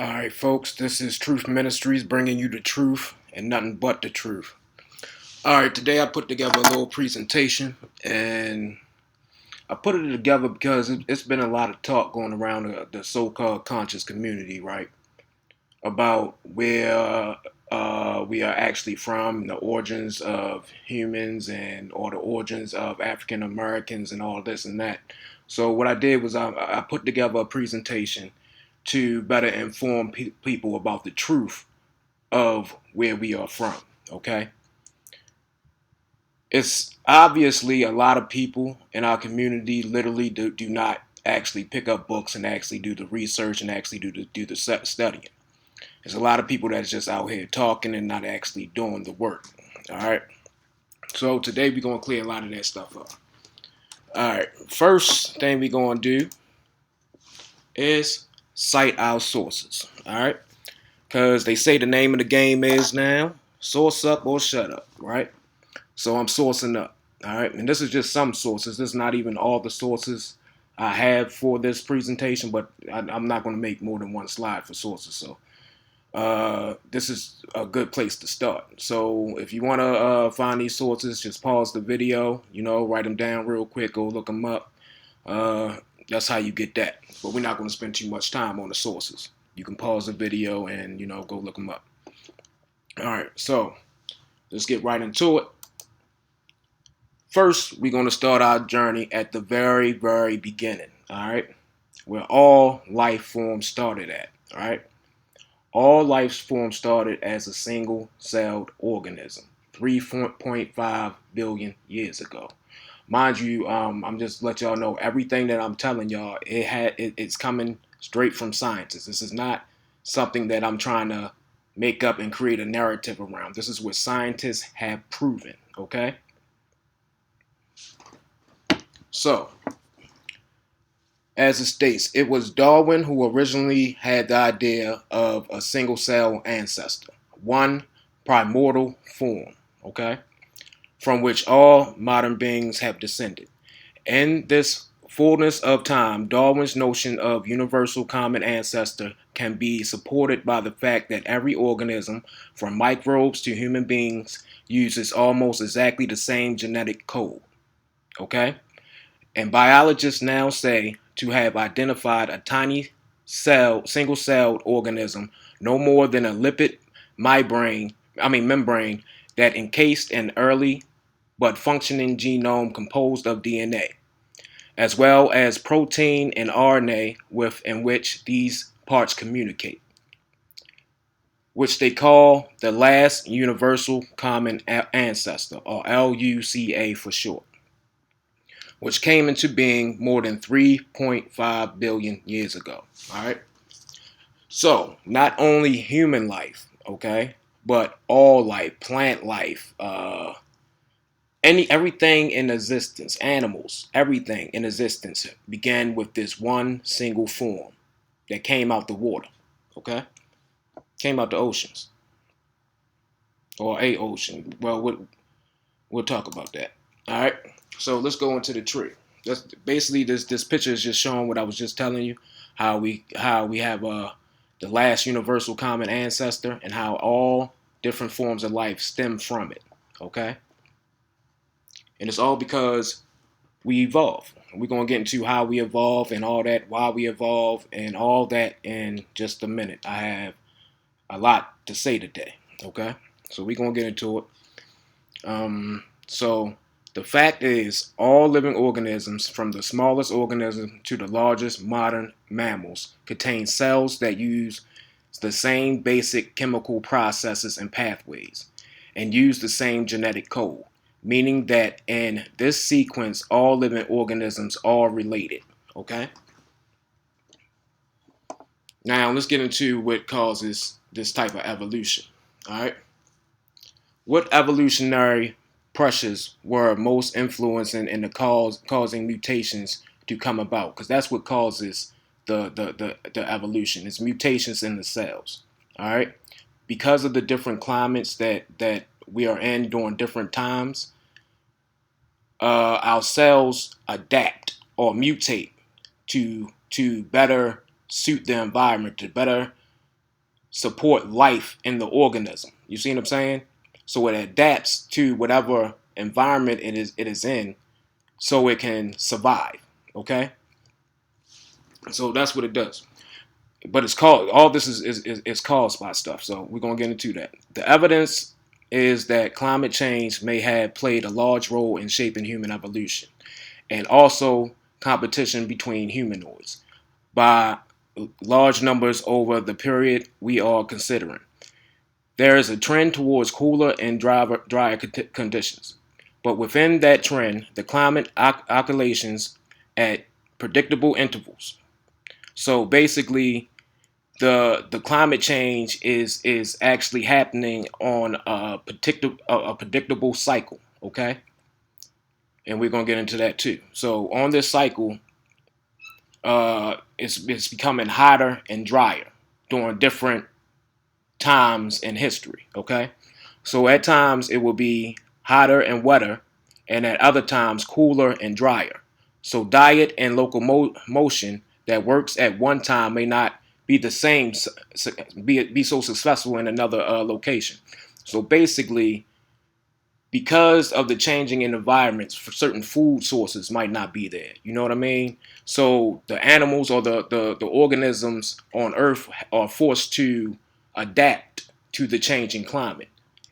All right, folks, this is Truth Ministries bringing you the truth and nothing but the truth. All right, today I put together a little presentation and I put it together because it's been a lot of talk going around the so called conscious community, right? About where we are actually from, the origins of humans or the origins of African Americans and all this and that. So, what I did was I put together a presentation to better inform people about the truth of where we are from. Okay, it's obviously a lot of people in our community literally do not actually pick up books and actually do the research and actually do the studying. There's a lot of people that's just out here talking and not actually doing the work. All right, so today we're gonna clear a lot of that stuff up. All right, first thing we're gonna do is cite our sources. All right, because they say the name of the game is now source up or shut up, right? So I'm sourcing up. All right. And this is just some sources. This is not even all the sources I have for this presentation, but I'm not going to make more than one slide for sources. So this is a good place to start. So if you want to find these sources, just pause the video, write them down real quick, go look them up. Uh, that's how you get that. But we're not going to spend too much time on the sources. You can pause the video and, go look them up. All right. So let's get right into it. First, we're going to start our journey at the very, very beginning, all right? Where all life forms started at, all right? All life forms started as a single-celled organism 3.5 billion years ago. Mind you, I'm just let y'all know everything that I'm telling y'all, it's coming straight from scientists. This is not something that I'm trying to make up and create a narrative around. This is what scientists have proven, okay? So, as it states, it was Darwin who originally had the idea of a single cell ancestor, one primordial form, okay, from which all modern beings have descended. In this fullness of time, Darwin's notion of universal common ancestor can be supported by the fact that every organism, from microbes to human beings, uses almost exactly the same genetic code, okay? And biologists now say to have identified a tiny single-celled organism no more than a lipid membrane that encased an early but functioning genome composed of DNA, as well as protein and RNA in which these parts communicate, which they call the last universal common ancestor, or LUCA for short, which came into being more than 3.5 billion years ago. All right. So, not only human life, okay, but all life, plant life, everything in existence, animals, everything in existence began with this one single form that came out the water, okay? Came out the oceans or a ocean. Well, we'll talk about that. All right. So let's go into the tree. That's basically this picture is just showing what I was just telling you, how we have the last universal common ancestor and how all different forms of life stem from it. Okay. And it's all because we evolve. We're gonna get into how we evolve and all that, why we evolve, and all that in just a minute. I have a lot to say today. Okay. So we're gonna get into it. So the fact is, all living organisms, from the smallest organism to the largest modern mammals, contain cells that use the same basic chemical processes and pathways and use the same genetic code, meaning that in this sequence, all living organisms are related. Okay? Now, let's get into what causes this type of evolution. All right? What evolutionary pressures were most influencing in the causing mutations to come about? Because that's what causes the evolution. It's mutations in the cells. All right, because of the different climates that we are in during different times, our cells adapt or mutate to better suit the environment, to better support life in the organism. You see what I'm saying? So it adapts to whatever environment it is in, so it can survive. Okay, so that's what it does. But it's called all this is caused by stuff. So we're gonna get into that. The evidence is that climate change may have played a large role in shaping human evolution, and also competition between humanoids by large numbers over the period we are considering. There is a trend towards cooler and drier conditions, but within that trend, the climate oscillations at predictable intervals. So basically, the climate change is actually happening on a predictable cycle. Okay, and we're gonna get into that too. So on this cycle, it's becoming hotter and drier during different times in history. Okay, so at times it will be hotter and wetter, and at other times cooler and drier. So diet and locomotion that works at one time may not be the same, be so successful in another location. So basically, because of the changing in environments, for certain food sources might not be there. You know what I mean? So the animals or the organisms on Earth are forced to adapt to the changing climate.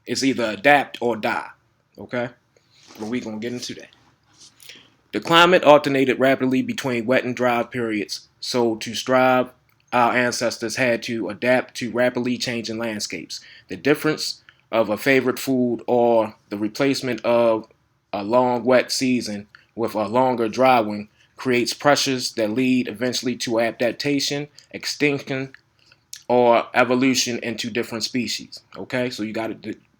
It's either adapt or die. Okay? But we're going to get into that. The climate alternated rapidly between wet and dry periods, so to strive, our ancestors had to adapt to rapidly changing landscapes. The difference of a favorite food or the replacement of a long wet season with a longer dry one creates pressures that lead eventually to adaptation, extinction, or evolution into different species. Okay, so you got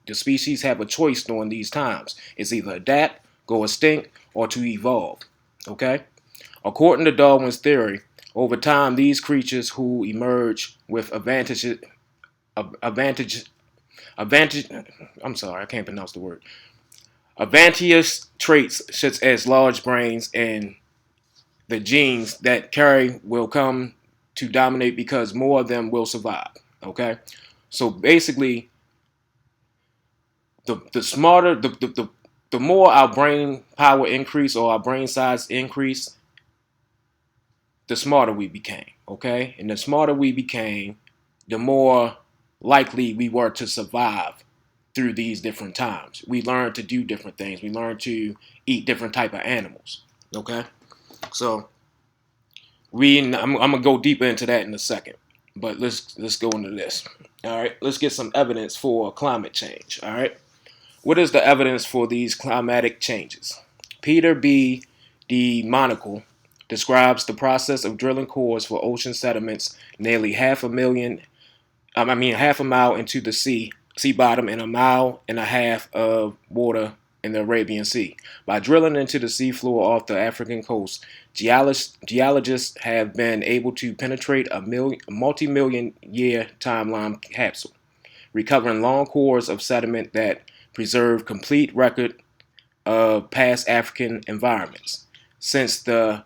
the species have a choice during these times. It's either adapt, go extinct, or to evolve. Okay, according to Darwin's theory, over time these creatures who emerge with advantage advantage I'm sorry, I can't pronounce the word. Advantageous traits such as large brains and the genes that carry will come to dominate because more of them will survive. Okay, so basically, the smarter the more our brain power increase or our brain size increase, the smarter we became. Okay, and the smarter we became, the more likely we were to survive through these different times. We learned to do different things. We learned to eat different type of animals. Okay, so I'm gonna go deeper into that in a second, but let's go into this. All right, let's get some evidence for climate change. All right, what is the evidence for these climatic changes? Peter B. Monaco describes the process of drilling cores for ocean sediments nearly half a mile into the sea bottom and a mile and a half of water in the Arabian Sea. By drilling into the seafloor off the African coast, geologists have been able to penetrate a multi-million year timeline capsule, recovering long cores of sediment that preserve complete record of past African environments. Since the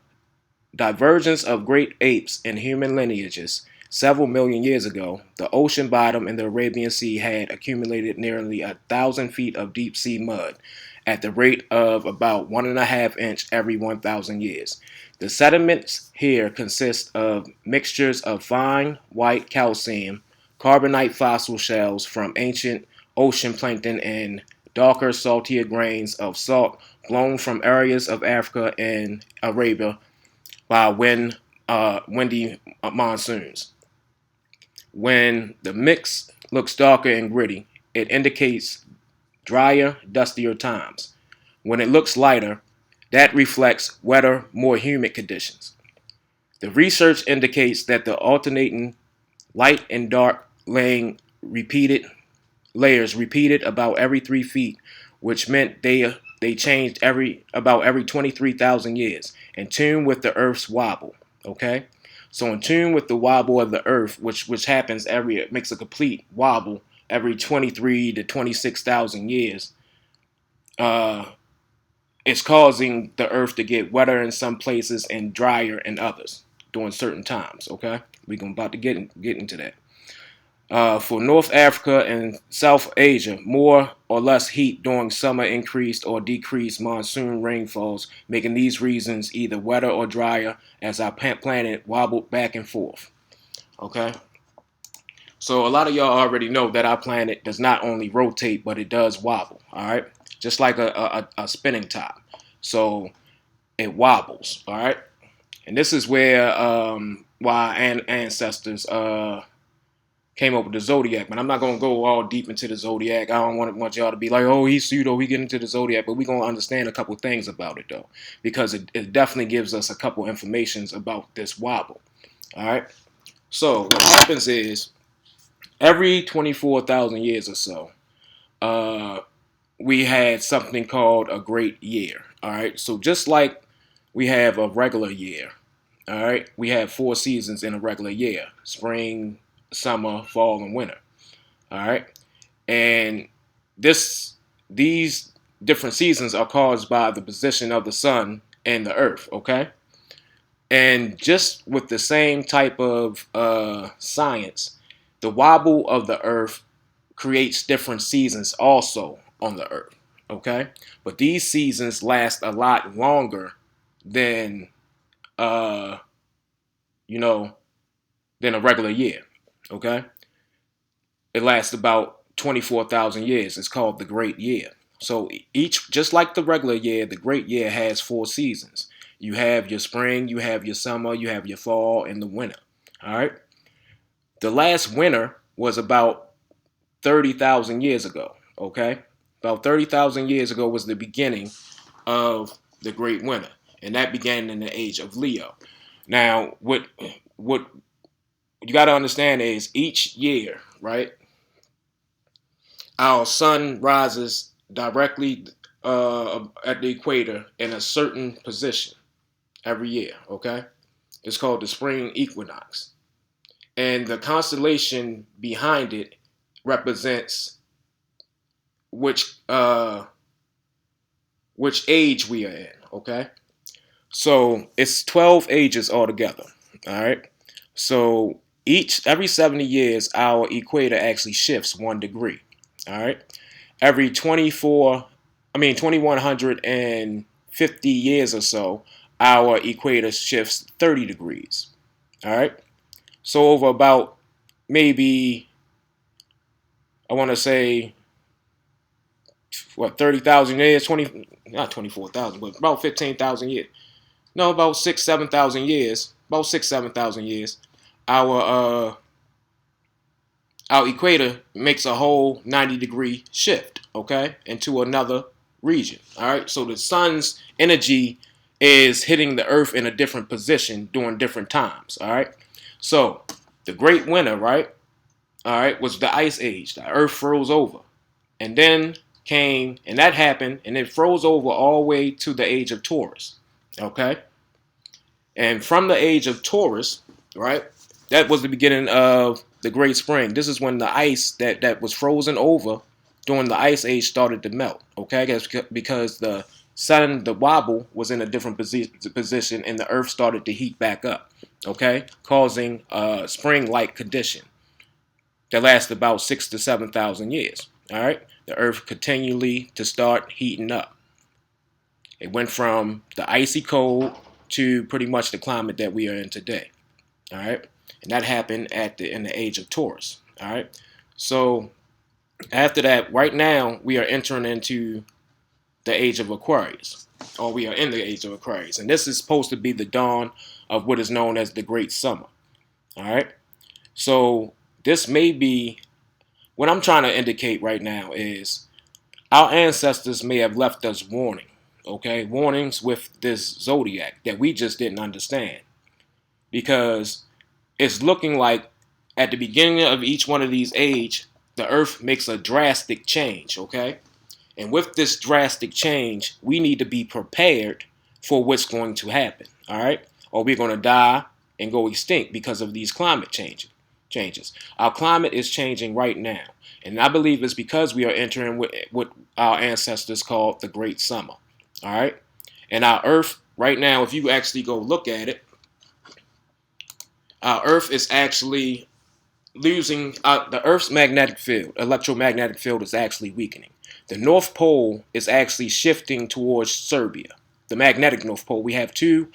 divergence of great apes and human lineages several million years ago, the ocean bottom in the Arabian Sea had accumulated nearly 1,000 feet of deep sea mud at the rate of about 1.5 inch every 1,000 years. The sediments here consist of mixtures of fine white calcium, carbonate fossil shells from ancient ocean plankton, and darker, saltier grains of salt blown from areas of Africa and Arabia by windy monsoons. When the mix looks darker and gritty, it indicates drier, dustier times. When it looks lighter, that reflects wetter, more humid conditions. The research indicates that the alternating light and dark layers repeated about every 3 feet, which meant they changed every 23,000 years, in tune with the Earth's wobble. Okay, so in tune with the wobble of the Earth, which happens it makes a complete wobble every 23 to 26,000 years. It's causing the Earth to get wetter in some places and drier in others during certain times. Okay, we're about to get into that. For North Africa and South Asia, more or less heat during summer increased or decreased monsoon rainfalls, making these regions either wetter or drier as our planet wobbled back and forth. Okay? So a lot of y'all already know that our planet does not only rotate, but it does wobble. All right? Just like a spinning top. So it wobbles. All right? And this is where why ancestors came up with the zodiac. But I'm not gonna go all deep into the zodiac. I don't want y'all to be like, oh, he's pseudo, he get into the zodiac. But we're gonna understand a couple things about it though, because it definitely gives us a couple informations about this wobble. All right. So what happens is every 24,000 years or so, we had something called a great year. All right. So just like we have a regular year, all right, we have 4 seasons in a regular year: spring, summer, fall, and winter. All right, and these different seasons are caused by the position of the sun and the earth. Okay, and just with the same type of science, the wobble of the earth creates different seasons also on the earth. Okay, but these seasons last a lot longer than uh, you know than a regular year. Okay, it lasts about 24,000 years. It's called the Great Year. So each, just like the regular year, the Great Year has 4 seasons. You have your spring, you have your summer, you have your fall, and the winter. All right. The last winter was about 30,000 years ago. Okay. About 30,000 years ago was the beginning of the Great Winter, and that began in the age of Leo. Now, what you got to understand is each year, right? Our sun rises directly at the equator in a certain position every year. Okay, it's called the spring equinox, and the constellation behind it represents which uh, which age we are in. Okay, so it's 12 ages altogether. All right, so every 70 years our equator actually shifts 1 degree. All right, every 2150 years or so, our equator shifts 30 degrees. All right. So over about maybe, I want to say, what, 30,000 years, 20, not 24,000, but about 15,000 years. No, about 7,000 years, about 7,000 years, our, uh, our equator makes a whole 90-degree shift, okay, into another region. All right, so the sun's energy is hitting the earth in a different position during different times. All right, so the Great Winter, right, all right, was the ice age. The earth froze over, and then came, and that happened, and it froze over all the way to the age of Taurus. Okay, and from the age of Taurus, right, that was the beginning of the Great Spring. This is when the ice that was frozen over during the Ice Age started to melt. Okay, because the sun, the wobble, was in a different position, and the Earth started to heat back up. Okay, causing a spring-like condition that lasted about 6 to 7,000 years. All right, the Earth continually to start heating up. It went from the icy cold to pretty much the climate that we are in today. All right, and that happened in the age of Taurus. All right, so after that, right now we are entering into the age of Aquarius, or we are in the age of Aquarius, and this is supposed to be the dawn of what is known as the Great Summer. All right, so this may be what I'm trying to indicate right now is our ancestors may have left us warnings with this zodiac that we just didn't understand, because it's looking like at the beginning of each one of these age, the earth makes a drastic change, okay? And with this drastic change, we need to be prepared for what's going to happen, all right? Or we're going to die and go extinct because of these climate changes. Our climate is changing right now, and I believe it's because we are entering what our ancestors called the Great Summer, all right? And our earth right now, if you actually go look at it, our earth is actually losing the Earth's magnetic field, electromagnetic field is actually weakening. The North Pole is actually shifting towards Serbia. The magnetic North Pole. We have two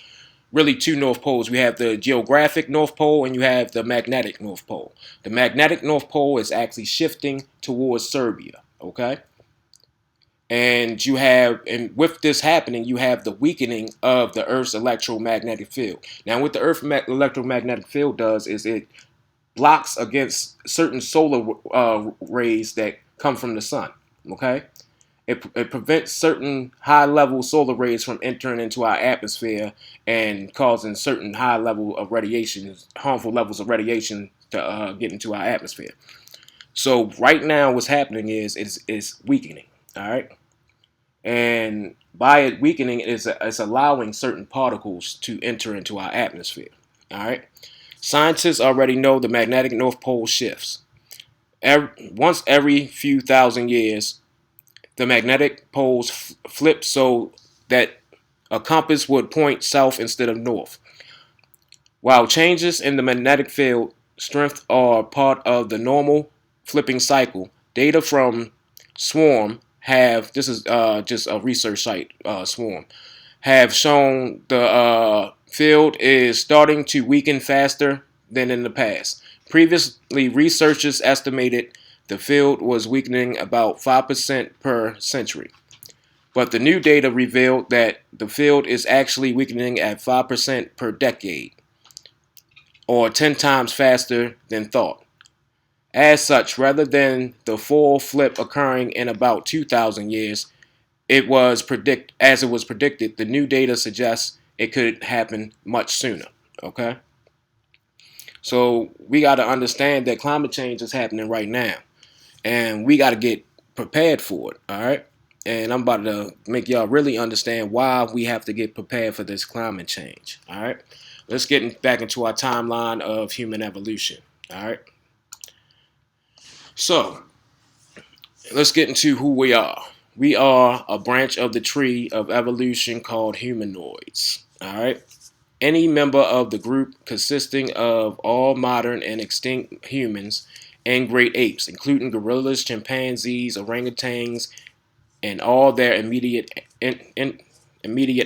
North Poles. We have the geographic North Pole and you have the magnetic North Pole. The magnetic North Pole is actually shifting towards Serbia. Okay? And with this happening, you have the weakening of the Earth's electromagnetic field. Now, what the Earth's electromagnetic field does is it blocks against certain solar rays that come from the sun. Okay, it prevents certain high-level solar rays from entering into our atmosphere and causing certain high level of radiation, harmful levels of radiation to get into our atmosphere. So right now, what's happening is it's weakening. All right, and by it weakening, it's allowing certain particles to enter into our atmosphere. All right. Scientists already know the magnetic North Pole shifts. Once every few thousand years, the magnetic poles flip so that a compass would point south instead of north. While changes in the magnetic field strength are part of the normal flipping cycle, data from Swarm this is just a research site, Swarm, have shown the field is starting to weaken faster than in the past. Previously, researchers estimated the field was weakening about 5% per century. But the new data revealed that the field is actually weakening at 5% per decade, or 10 times faster than thought. As such, rather than the full flip occurring in about 2,000 years, as it was predicted, the new data suggests it could happen much sooner. Okay? So we got to understand that climate change is happening right now. And we got to get prepared for it. All right? And I'm about to make y'all really understand why we have to get prepared for this climate change. All right? Let's get back into our timeline of human evolution. All right? So let's get into who we are. We are a branch of the tree of evolution called humanoids. All right. Any member of the group consisting of all modern and extinct humans and great apes, including gorillas, chimpanzees, orangutans, and all their immediate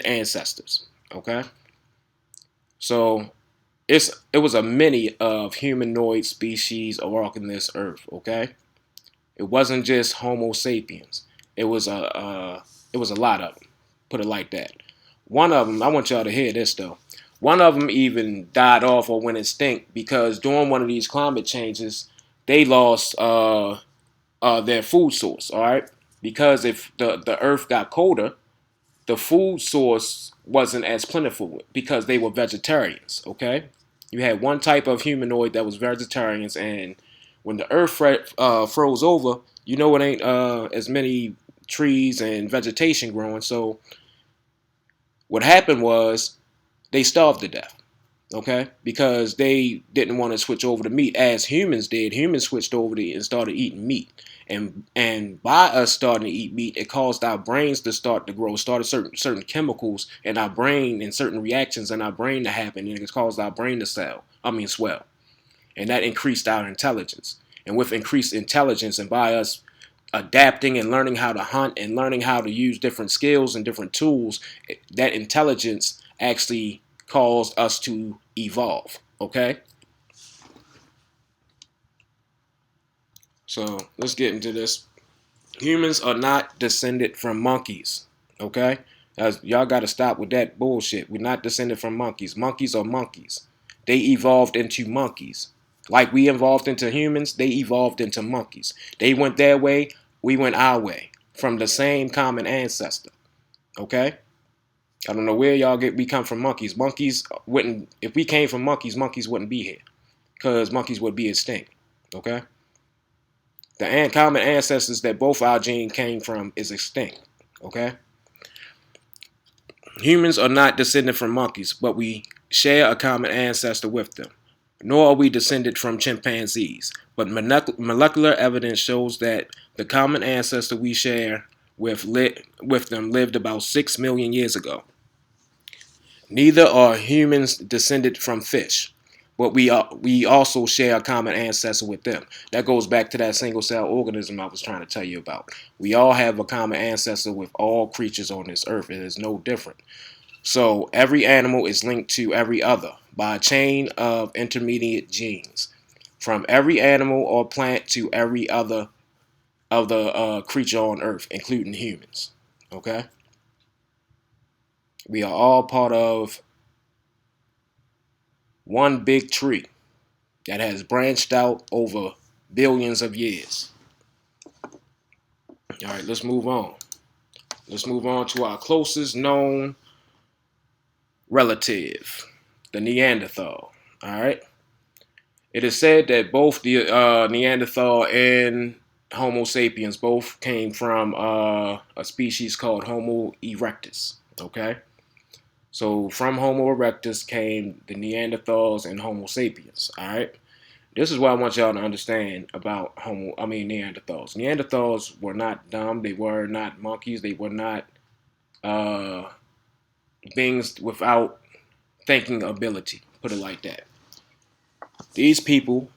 ancestors. Okay. So it was a many of humanoid species walking this earth. Okay. It wasn't just Homo sapiens. It was a lot of them. Put it like that. One of them, I want y'all to hear this though. One of them even died off or went extinct because during one of these climate changes, they lost their food source. All right, because if the Earth got colder, the food source wasn't as plentiful because they were vegetarians. Okay, you had one type of humanoid that was vegetarians, and when the Earth froze over, you know it ain't as many trees and vegetation growing. So what happened was they starved to death. Okay, because they didn't want to switch over to meat as humans did. Humans switched over to and started eating meat, and by us starting to eat meat, it caused our brains to start to grow, started certain chemicals in our brain and certain reactions in our brain to happen, and it caused our brain to swell, and that increased our intelligence. And with increased intelligence, and by us adapting and learning how to hunt and learning how to use different skills and different tools, that intelligence actually caused us to evolve. Okay? So let's get into this. Humans are not descended from monkeys. Okay? Y'all got to stop with that bullshit. We're not descended from monkeys. Monkeys are monkeys. They evolved into monkeys. Like we evolved into humans, they evolved into monkeys. They went their way, we went our way. From the same common ancestor. Okay? I don't know where we come from monkeys. Monkeys wouldn't, if we came from monkeys, monkeys wouldn't be here. Because monkeys would be extinct. Okay? The common ancestors that both our gene came from is extinct. Okay? Humans are not descended from monkeys, but we share a common ancestor with them. Nor are we descended from chimpanzees. But molecular evidence shows that the common ancestor we share with them lived about 6 million years ago. Neither are humans descended from fish. but we also share a common ancestor with them. That goes back to that single cell organism I was trying to tell you about. We all have a common ancestor with all creatures on this earth. It is no different. So every animal is linked to every other by a chain of intermediate genes. From every animal or plant to every other of the creature on earth, including humans. Okay? We are all part of one big tree that has branched out over billions of years. All right, let's move on. Let's move on to our closest known relative, the Neanderthal. All right. It is said that both the Neanderthal and Homo sapiens both came from a species called Homo erectus. Okay. So from Homo erectus came the Neanderthals and Homo sapiens. All right. This is what I want y'all to understand about Neanderthals. Neanderthals were not dumb. They were not monkeys. They were not uh, beings without thinking ability. Put it like that. These people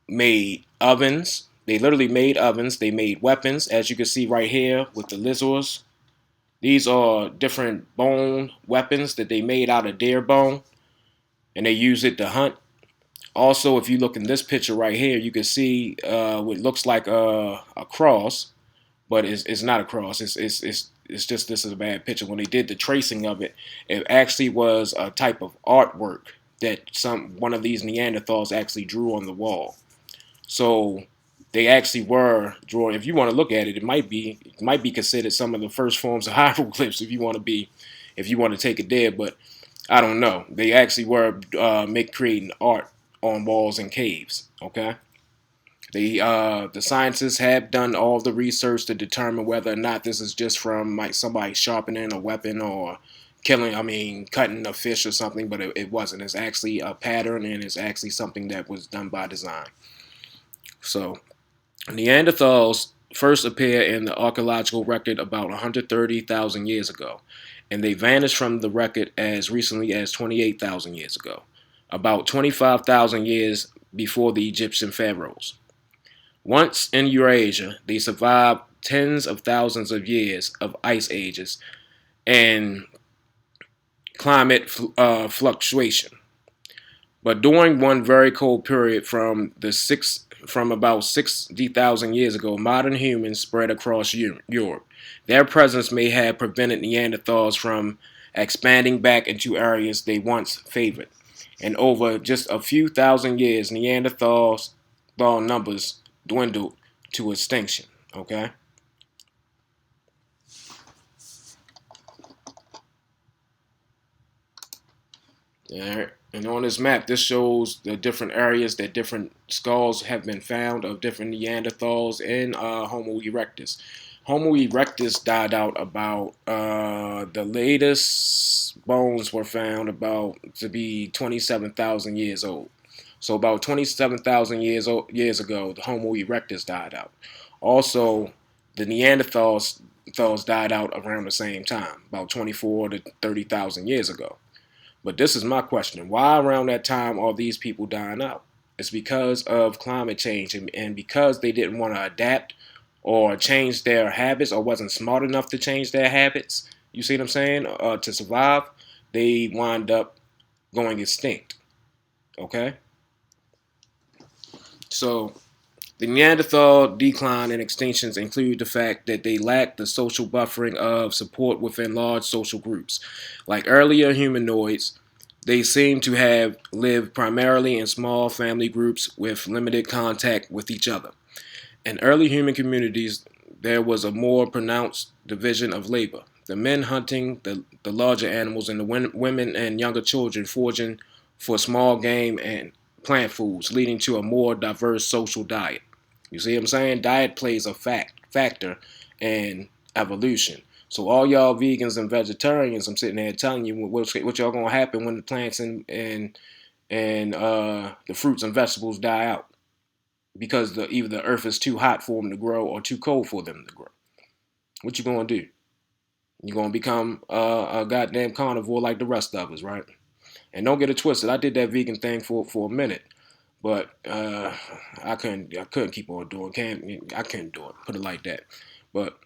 made ovens. They literally made ovens. They made weapons, as you can see right here with the lizards. These are different bone weapons that they made out of deer bone, and they use it to hunt. Also, if you look in this picture right here, you can see what looks like a cross, but it's not a cross. It's just this is a bad picture. When they did the tracing of it, it actually was a type of artwork that one of these Neanderthals actually drew on the wall. So they actually were drawing. If you want to look at it, it might be considered some of the first forms of hieroglyphs. If you want to take it there, but I don't know. They actually were creating art on walls and caves. Okay. The scientists have done all the research to determine whether or not this is just from like somebody sharpening a weapon or cutting a fish or something, but it wasn't. It's actually a pattern, and it's actually something that was done by design. So Neanderthals first appear in the archaeological record about 130,000 years ago, and they vanished from the record as recently as 28,000 years ago, about 25,000 years before the Egyptian pharaohs. Once in Eurasia, they survived tens of thousands of years of ice ages and climate fluctuation. But during one very cold period from about 60,000 years ago, modern humans spread across Europe. Their presence may have prevented Neanderthals from expanding back into areas they once favored. And over just a few thousand years, Neanderthal numbers dwindled to extinction. Okay? All right. And on this map, this shows the different areas that different skulls have been found of different Neanderthals and Homo erectus. Homo erectus died out about the latest bones were found about to be 27,000 years old. So about 27,000 years ago, the Homo erectus died out. Also, the Neanderthals died out around the same time, about 24 to 30,000 years ago. But this is my question. Why around that time are these people dying out? It's because of climate change and because they didn't want to adapt or change their habits or wasn't smart enough to change their habits. You see what I'm saying? To survive, they wind up going extinct. Okay? So the Neanderthal decline and extinctions include the fact that they lacked the social buffering of support within large social groups. Like earlier humanoids, they seem to have lived primarily in small family groups with limited contact with each other. In early human communities, there was a more pronounced division of labor. The men hunting the larger animals, and the women and younger children foraging for small game and plant foods, leading to a more diverse social diet. You see what I'm saying? Diet plays a factor in evolution. So all y'all vegans and vegetarians, I'm sitting there telling you what y'all gonna happen when the plants and the fruits and vegetables die out because either the earth is too hot for them to grow or too cold for them to grow. What you gonna do? You gonna become a goddamn carnivore like the rest of us, right? And don't get it twisted. I did that vegan thing for a minute, but I couldn't keep on doing. I couldn't do it. Put it like that. But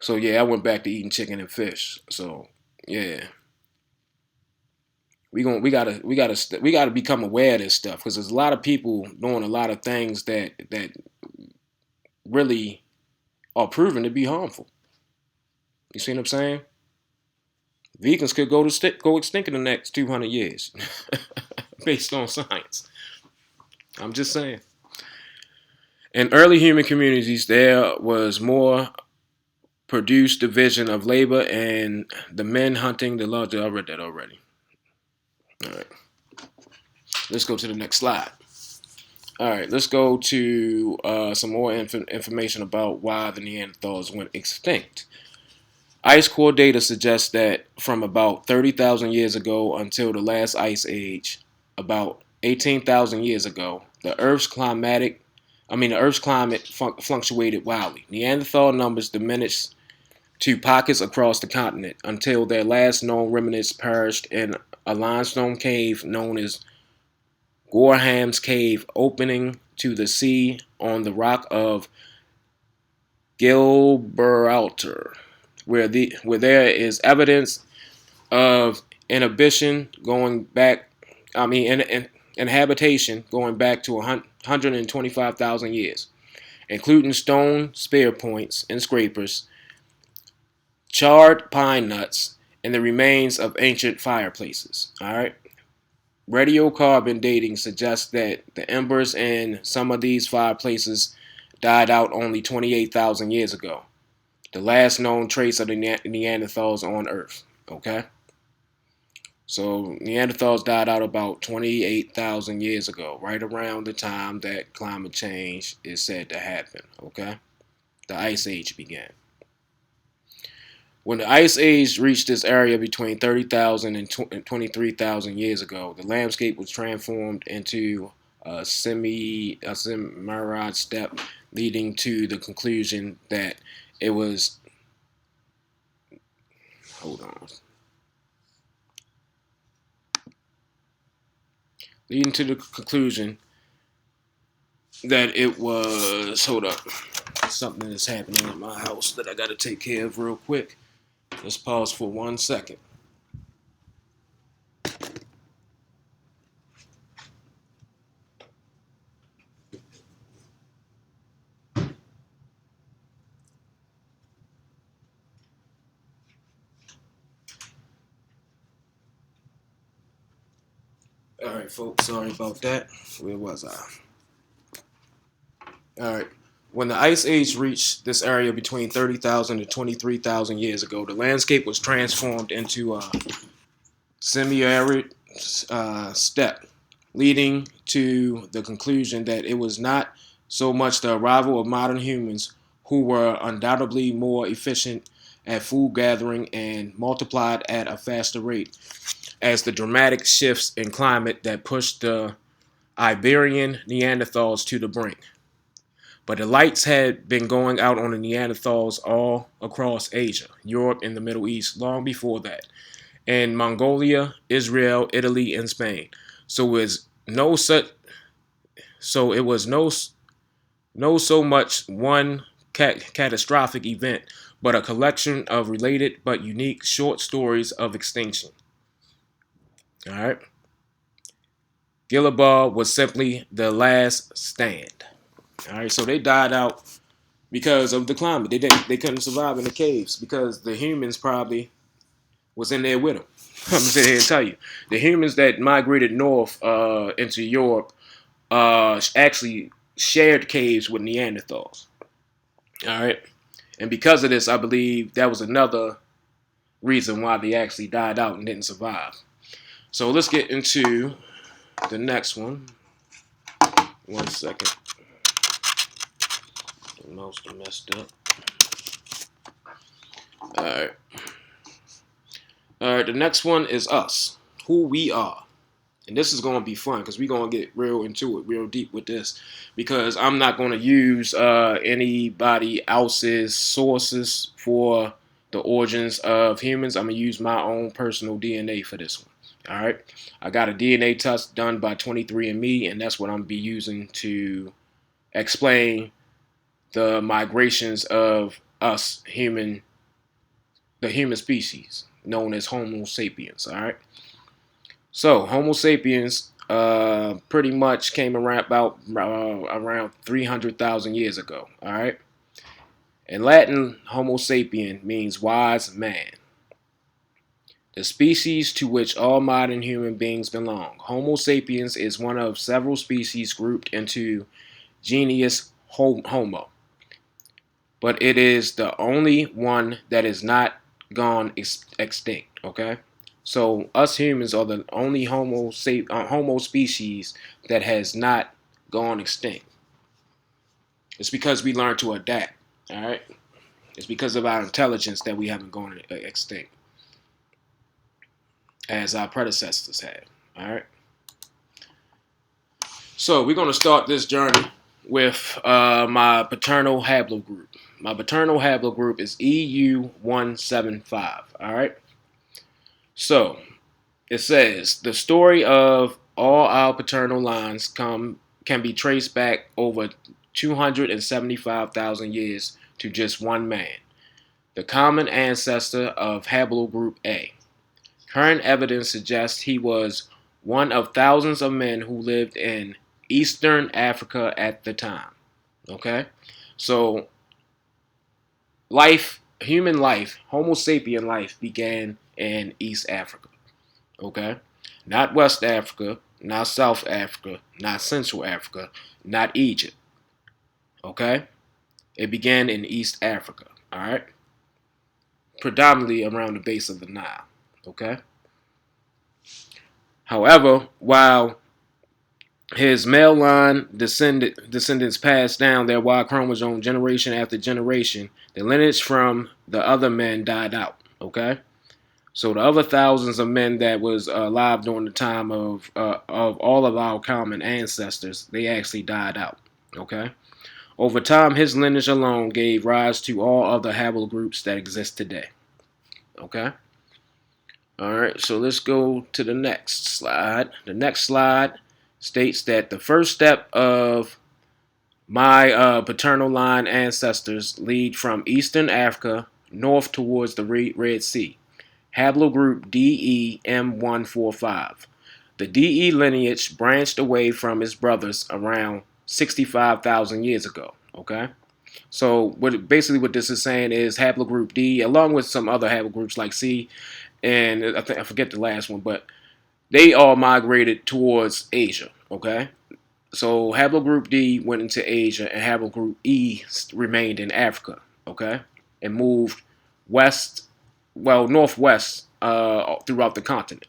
so yeah, I went back to eating chicken and fish. So yeah, we gotta become aware of this stuff because there's a lot of people doing a lot of things that really are proven to be harmful. You see what I'm saying? Vegans could go extinct in the next 200 years, based on science. I'm just saying. In early human communities, there was more produced division of labor and the men hunting the larger. I read that already. All right. Let's go to the next slide. All right, let's go to some more information about why the Neanderthals went extinct. Ice core data suggests that from about 30,000 years ago until the last ice age, about 18,000 years ago, the Earth's climate fluctuated wildly. Neanderthal numbers diminished to pockets across the continent until their last known remnants perished in a limestone cave known as Gorham's Cave, opening to the sea on the rock of Gibraltar, where there is evidence of inhibition going back. And habitation going back to 125,000 years, including stone spear points and scrapers, charred pine nuts, and the remains of ancient fireplaces. All right. Radiocarbon dating suggests that the embers in some of these fireplaces died out only 28,000 years ago, the last known trace of the Neanderthals on Earth. Okay? So Neanderthals died out about 28,000 years ago, right around the time that climate change is said to happen. Okay? The Ice Age began. When the Ice Age reached this area between 30,000 and 23,000 years ago, the landscape was transformed into a semi-arid steppe, leading to the conclusion that it was. Hold on. Leading to the conclusion that it was. Hold up. Something is happening in my house that I got to take care of real quick. Let's pause for 1 second. All right, folks, sorry about that. Where was I? All right. When the Ice Age reached this area between 30,000 and 23,000 years ago, the landscape was transformed into a semi-arid steppe, leading to the conclusion that it was not so much the arrival of modern humans, who were undoubtedly more efficient at food gathering and multiplied at a faster rate, as the dramatic shifts in climate that pushed the Iberian Neanderthals to the brink. But the lights had been going out on the Neanderthals all across Asia, Europe, and the Middle East long before that, in Mongolia, Israel, Italy, and Spain. So it was no so much one catastrophic event, but a collection of related but unique short stories of extinction. All right. Gillibaugh was simply the last stand. All right, so they died out because of the climate. They couldn't survive in the caves because the humans probably was in there with them. I'm gonna sit here and tell you, the humans that migrated north into Europe actually shared caves with Neanderthals. All right, and because of this, I believe that was another reason why they actually died out and didn't survive. So let's get into the next one. 1 second. The mouse messed up. Alright. Alright, the next one is us. Who we are. And this is going to be fun because we're going to get real into it, real deep with this. Because I'm not going to use anybody else's sources for the origins of humans, I'm going to use my own personal DNA for this one. All right. I got a DNA test done by 23andMe, and that's what I'm going to be using to explain the migrations of us the human species known as Homo sapiens. All right. So Homo sapiens pretty much came around about around 300,000 years ago. All right. In Latin, Homo sapien means wise man, the species to which all modern human beings belong. Homo sapiens is one of several species grouped into genus Homo, but it is the only one that is not gone extinct. Okay, so us humans are the only Homo species that has not gone extinct. It's because we learned to adapt. All right, it's because of our intelligence that we haven't gone extinct as our predecessors have. All right. So we're going to start this journey with my paternal haplogroup. My paternal haplogroup is EU175. All right. So it says the story of all our paternal lines can be traced back over 275,000 years to just one man, the common ancestor of haplogroup A. Current evidence suggests he was one of thousands of men who lived in Eastern Africa at the time. Okay? So, human life, Homo sapien life began in East Africa. Okay? Not West Africa, not South Africa, not Central Africa, not Egypt. Okay? It began in East Africa. All right? Predominantly around the base of the Nile. Okay? However, while his male line descendants passed down their Y chromosome generation after generation, the lineage from the other men died out. Okay, so the other thousands of men that was alive during the time of all of our common ancestors, they actually died out. Okay, over time, his lineage alone gave rise to all other haplogroups that exist today. Okay. All right, so let's go to the next slide. The next slide states that the first step of my paternal line ancestors lead from Eastern Africa north towards the Red Sea. Haplogroup DEM145. The DE lineage branched away from its brothers around 65,000 years ago. Okay? So what this is saying is haplogroup D, along with some other haplogroups like C, and I forget the last one, but they all migrated towards Asia. Okay, so haplogroup D went into Asia, and haplogroup E remained in Africa. Okay, and moved northwest throughout the continent.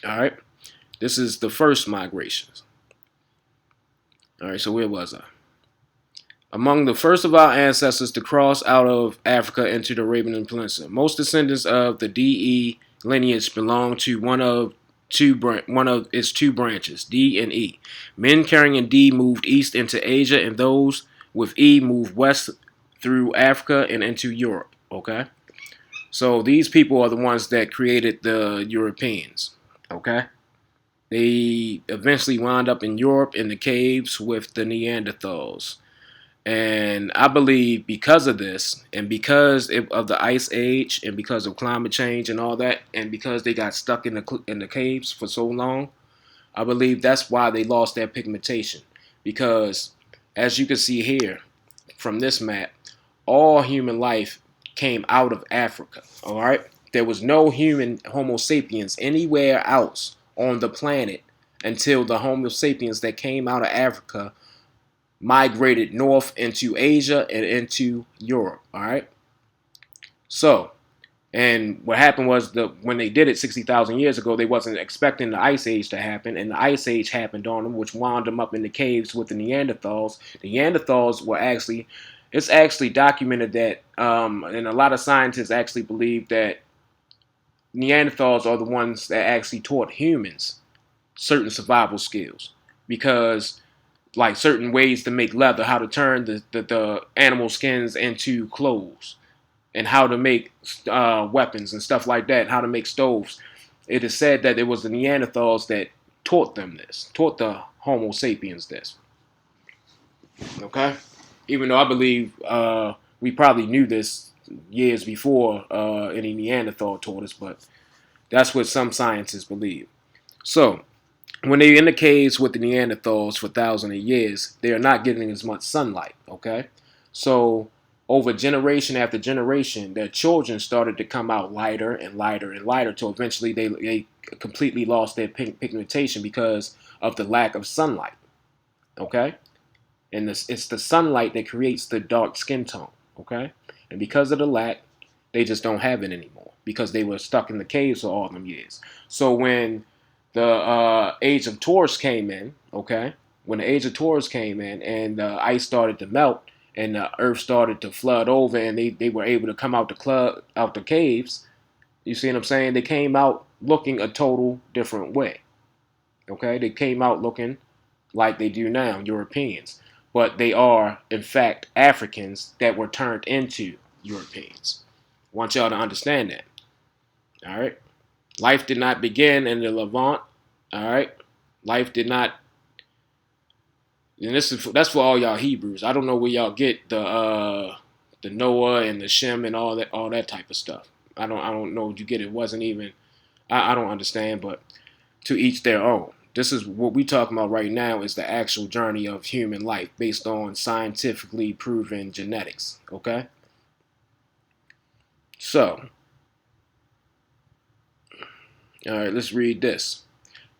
All right, this is the first migrations. All right, so where was I? Among the first of our ancestors to cross out of Africa into the Arabian Peninsula. Most descendants of the DE lineage belong to one of its two branches, D and E. Men carrying D moved east into Asia, and those with E moved west through Africa and into Europe. Okay? So these people are the ones that created the Europeans. Okay? They eventually wound up in Europe in the caves with the Neanderthals. And I believe because of this, and because of the ice age, and because of climate change and all that, and because they got stuck in the caves for so long, I believe that's why they lost their pigmentation. Because as you can see here from this map, all human life came out of Africa. All right, there was no human Homo sapiens anywhere else on the planet until the Homo sapiens that came out of Africa migrated north into Asia and into Europe. All right. So, and what happened was when they did it 60,000 years ago, they wasn't expecting the ice age to happen, and the ice age happened on them, which wound them up in the caves with the Neanderthals. The Neanderthals were it's actually documented that, and a lot of scientists actually believe that Neanderthals are the ones that actually taught humans certain survival skills, because like certain ways to make leather, how to turn the animal skins into clothes, and how to make weapons and stuff like that, how to make stoves. It is said that it was the Neanderthals that taught them this, taught the Homo sapiens this. Okay, even though I believe we probably knew this years before any Neanderthal taught us, but that's what some scientists believe. So when they're in the caves with the Neanderthals for thousands of years, they are not getting as much sunlight. Okay, so over generation after generation, their children started to come out lighter and lighter and lighter, till eventually they completely lost their pigmentation because of the lack of sunlight. Okay, and it's the sunlight that creates the dark skin tone. Okay, and because of the lack, they just don't have it anymore because they were stuck in the caves for all them years. So when the age of Taurus came in, okay, when the age of Taurus came in and the ice started to melt and the earth started to flood over and they were able to come out out the caves, you see what I'm saying? They came out looking a total different way. Okay, they came out looking like they do now, Europeans. But they are, in fact, Africans that were turned into Europeans. I want y'all to understand that. All right. Life did not begin in the Levant. All right. Life did not. And that's for all y'all Hebrews. I don't know where y'all get the Noah and the Shem and all that type of stuff. I don't know if you get it. It wasn't even. I don't understand, but to each their own. This is what we talking about right now is the actual journey of human life based on scientifically proven genetics. Okay. So, all right, let's read this.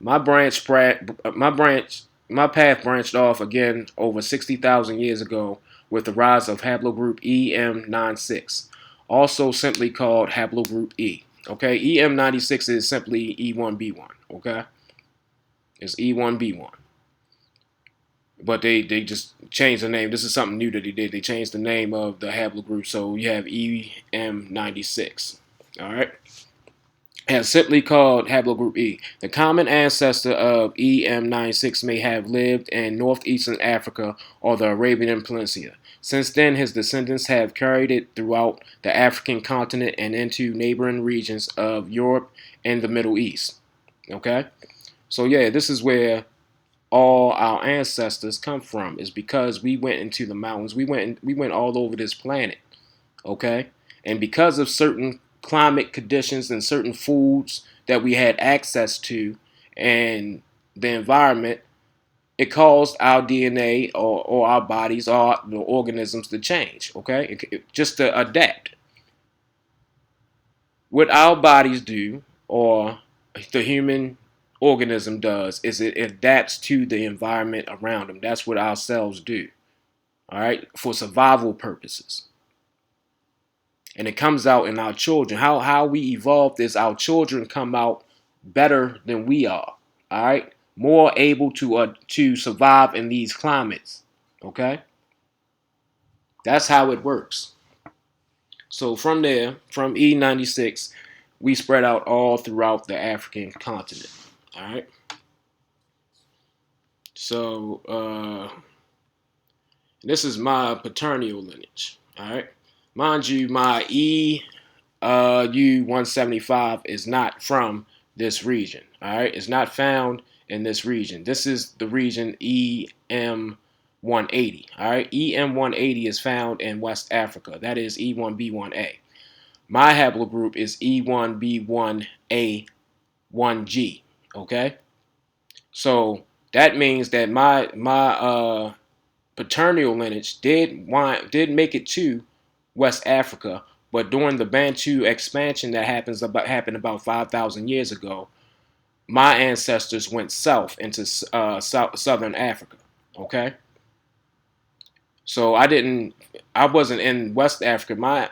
My branch, my branch, my path branched off again over 60,000 years ago with the rise of haplogroup EM96, also simply called haplogroup E. Okay, EM96 is simply E1B1. Okay, it's E1B1, but they just changed the name. This is something new that they did. They changed the name of the haplogroup, so you have EM96. All right. And simply called haplogroup E. The common ancestor of EM96 may have lived in northeastern Africa or the Arabian Peninsula. Since then, his descendants have carried it throughout the African continent and into neighboring regions of Europe and the Middle East. Okay? So yeah, this is where all our ancestors come from, is because we went into the mountains. We went all over this planet. Okay? And because of certain climate conditions and certain foods that we had access to and the environment, it caused our DNA or our bodies or the organisms to change, okay? Just to adapt. What our bodies do, or the human organism does, is it adapts to the environment around them. That's what our cells do, all right, for survival purposes. And it comes out in our children. How we evolved is our children come out better than we are. All right, more able to survive in these climates. Okay, that's how it works. So from there, from E96, we spread out all throughout the African continent. All right. So this is my paternal lineage. All right. Mind you, my U175 is not from this region. All right, it's not found in this region. This is the region EM180. All right, EM180 is found in West Africa. That is E1B1A. My haplogroup is E1B1A1G. Okay, so that means that my paternal lineage did make it to West Africa, but during the Bantu expansion that happened about 5,000 years ago, my ancestors went south into southern Africa. Okay, so I wasn't in West Africa. My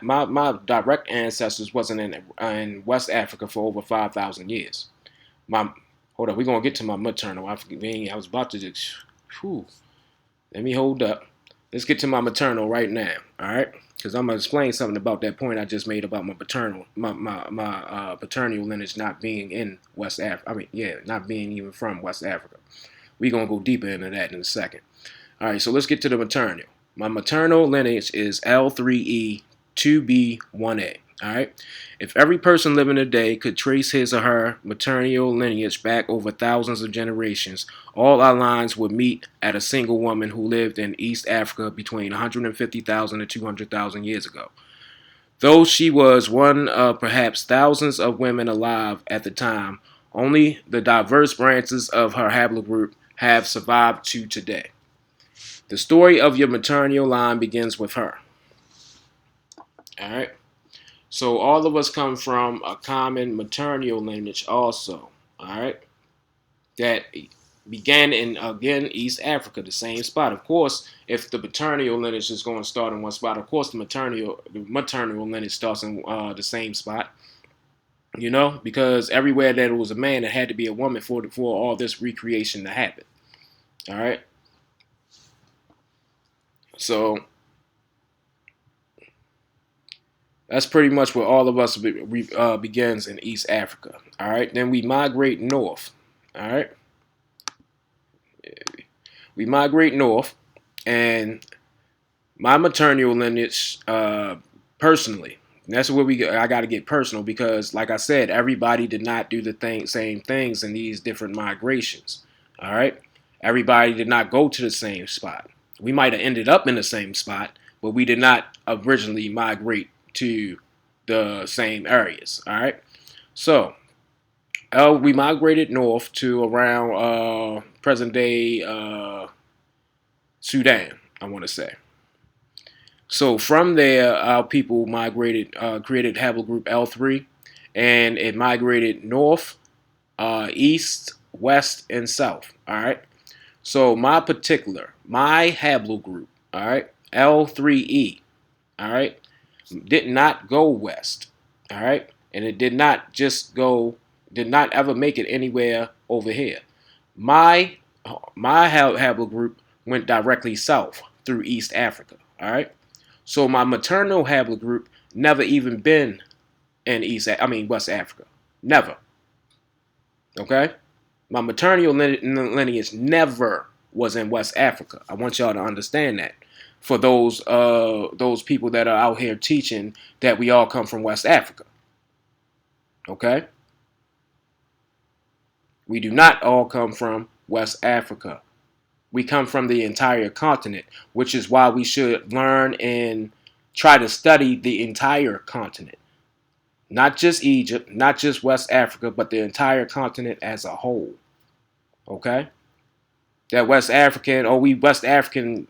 direct ancestors wasn't in West Africa for over 5,000 years. My Hold up, we're gonna get to my maternal. I was about to just, whew, let me hold up. Let's get to my maternal right now. All right. Because I'm gonna explain something about that point I just made about my paternal lineage not being in West Africa. I mean, yeah, not being even from West Africa. We're gonna go deeper into that in a second. All right, so let's get to the maternal. My maternal lineage is L3E 2B1A. All right. If every person living today could trace his or her maternal lineage back over thousands of generations, all our lines would meet at a single woman who lived in East Africa between 150,000 and 200,000 years ago. Though she was one of perhaps thousands of women alive at the time, only the diverse branches of her haplogroup have survived to today. The story of your maternal line begins with her. All right. So all of us come from a common maternal lineage also. All right. That began in, again, East Africa, the same spot. Of course, if the paternal lineage is going to start in one spot, of course the maternal lineage starts in the same spot. You know, because everywhere that it was a man, it had to be a woman for all this recreation to happen. All right. So that's pretty much where all of us begins in East Africa. All right. Then we migrate north. All right. We migrate north, and my maternal lineage, personally, that's where I got to get personal because, like I said, everybody did not do the same things in these different migrations. All right. Everybody did not go to the same spot. We might have ended up in the same spot, but we did not originally migrate to the same areas. All right. So we migrated north to around present day Sudan, I want to say. So from there, our people migrated, created haplogroup L3, and it migrated north, east, west, and south. All right. So my haplogroup, all right, L3E, all right, did not go west, all right, and it did not ever make it anywhere over here. My haplogroup went directly south through East Africa, all right. So my maternal haplogroup never even been in West Africa, never. Okay, my maternal lineage never was in West Africa. I want y'all to understand that. For those people that are out here teaching that we all come from West Africa. Okay? We do not all come from West Africa. We come from the entire continent, which is why we should learn and try to study the entire continent. Not just Egypt, not just West Africa, but the entire continent as a whole. Okay? That we West African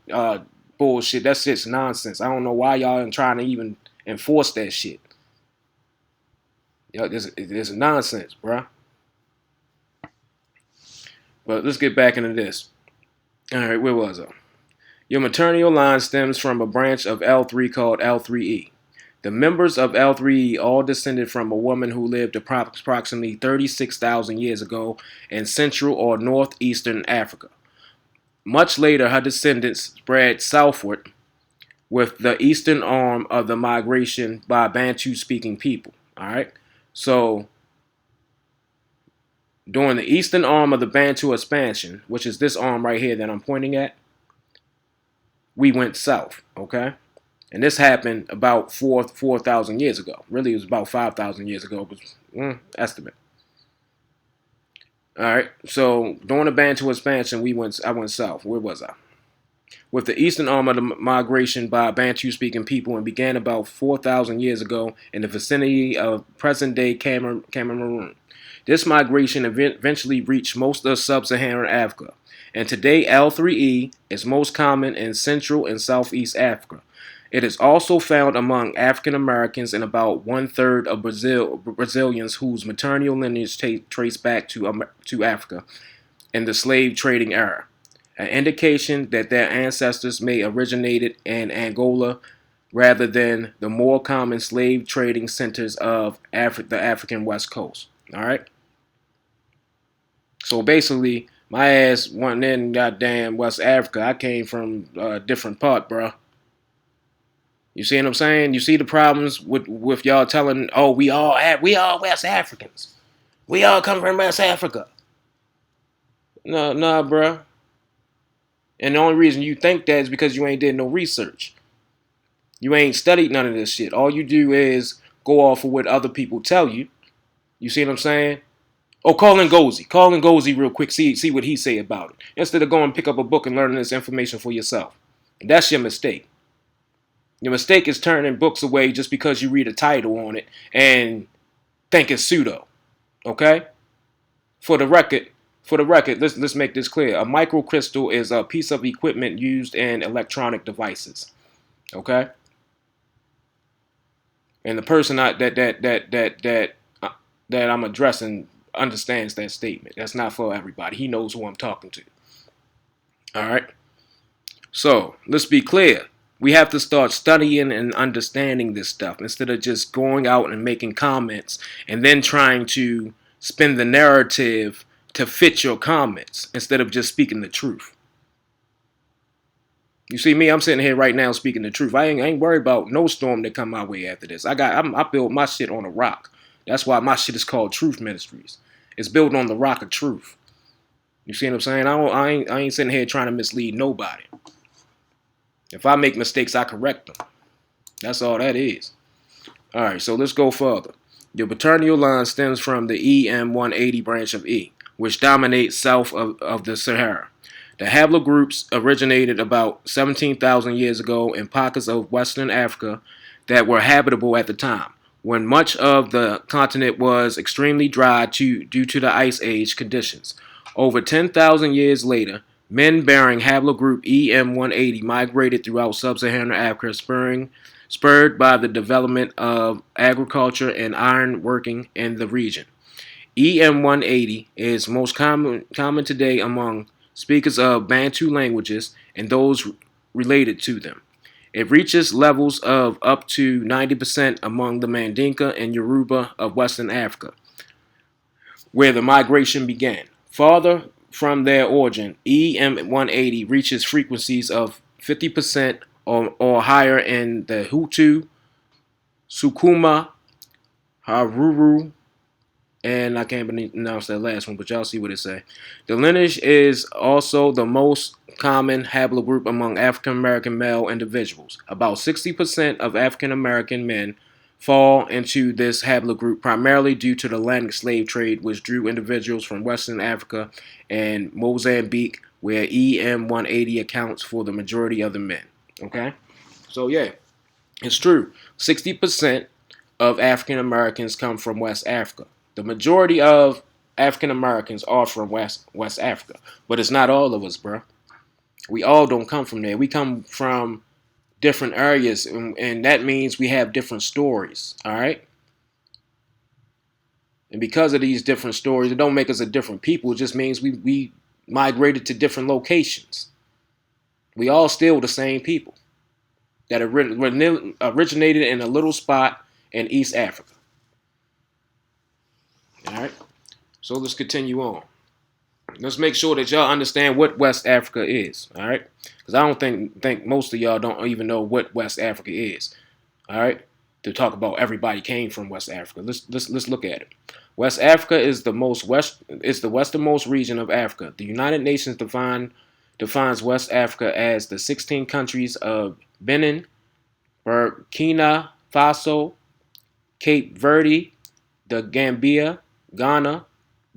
bullshit, that shit's nonsense. I don't know why y'all are trying to even enforce that shit. Yo, this is nonsense, bruh. But let's get back into this. All right, where was I? Your maternal line stems from a branch of L3 called L3E. The members of L3E all descended from a woman who lived approximately 36,000 years ago in Central or Northeastern Africa. Much later, her descendants spread southward with the eastern arm of the migration by Bantu-speaking people. All right, so during the eastern arm of the Bantu expansion, which is this arm right here that I'm pointing at, we went south. Okay, and this happened about 4,000 years ago. Really, it was about 5,000 years ago, but estimate. All right, so during the Bantu expansion, I went south. Where was I? With the eastern arm of the migration by Bantu-speaking people, and began about 4,000 years ago in the vicinity of present-day Cameroon. This migration eventually reached most of sub-Saharan Africa, and today L3E is most common in Central and Southeast Africa. It is also found among African Americans and about 1/3 of Brazilians whose maternal lineage trace back to Africa in the slave trading era, an indication that their ancestors may originated in Angola rather than the more common slave trading centers of the African West Coast. All right. So basically, my ass wasn't in goddamn West Africa. I came from a different part, bro. You see what I'm saying? You see the problems with y'all telling, oh, we all West Africans. We all come from West Africa. No, nah, bro. And the only reason you think that is because you ain't did no research. You ain't studied none of this shit. All you do is go off of what other people tell you. You see what I'm saying? Oh, call in Gozy. Call in Gozy real quick. See what he say about it. Instead of going and pick up a book and learning this information for yourself. And that's your mistake. Your mistake is turning books away just because you read a title on it and think it's pseudo. Okay? For the record, let's make this clear. A microcrystal is a piece of equipment used in electronic devices. Okay? And the person that I'm addressing understands that statement. That's not for everybody. He knows who I'm talking to. All right. So let's be clear. We have to start studying and understanding this stuff instead of just going out and making comments and then trying to spin the narrative to fit your comments instead of just speaking the truth. You see me, I'm sitting here right now speaking the truth. I ain't worried about no storm that come my way after this. I built my shit on a rock. That's why my shit is called Truth Ministries. It's built on the rock of truth. You see what I'm saying? I ain't sitting here trying to mislead nobody. If I make mistakes, I correct them. That's all that is. All right, so let's go further. Your paternal line stems from the EM180 branch of E, which dominates south of the Sahara. The haplogroups originated about 17,000 years ago in pockets of Western Africa that were habitable at the time, when much of the continent was extremely dry due to the Ice Age conditions. Over 10,000 years later, men bearing haplogroup EM180 migrated throughout sub-Saharan Africa, spurred by the development of agriculture and iron working in the region. EM180 is most common today among speakers of Bantu languages and those related to them. It reaches levels of up to 90% among the Mandinka and Yoruba of Western Africa, where the migration began. Farther from their origin, EM180 reaches frequencies of 50% or higher in the Hutu, Sukuma, Haruru, and I can't pronounce that last one, but y'all see what it say. The lineage is also the most common haplogroup among African American male individuals. About 60% of African American men fall into this haplogroup primarily due to the Atlantic slave trade, which drew individuals from Western Africa and Mozambique, where EM180 accounts for the majority of the men. Okay? So, yeah, it's true. 60% of African Americans come from West Africa. The majority of African Americans are from West Africa, but it's not all of us, bro. We all don't come from there. We come from different areas, and that means we have different stories. All right. And because of these different stories, it don't make us a different people. It just means we migrated to different locations. We all still the same people that originated in a little spot in East Africa. All right. So let's continue on. Let's make sure that y'all understand what West Africa is. All right. Because I don't think most of y'all don't even know what West Africa is. All right. To talk about everybody came from West Africa. Let's look at it. West Africa is the westernmost region of Africa. The United Nations defines West Africa as the 16 countries of Benin, Burkina Faso, Cape Verde, the Gambia, Ghana,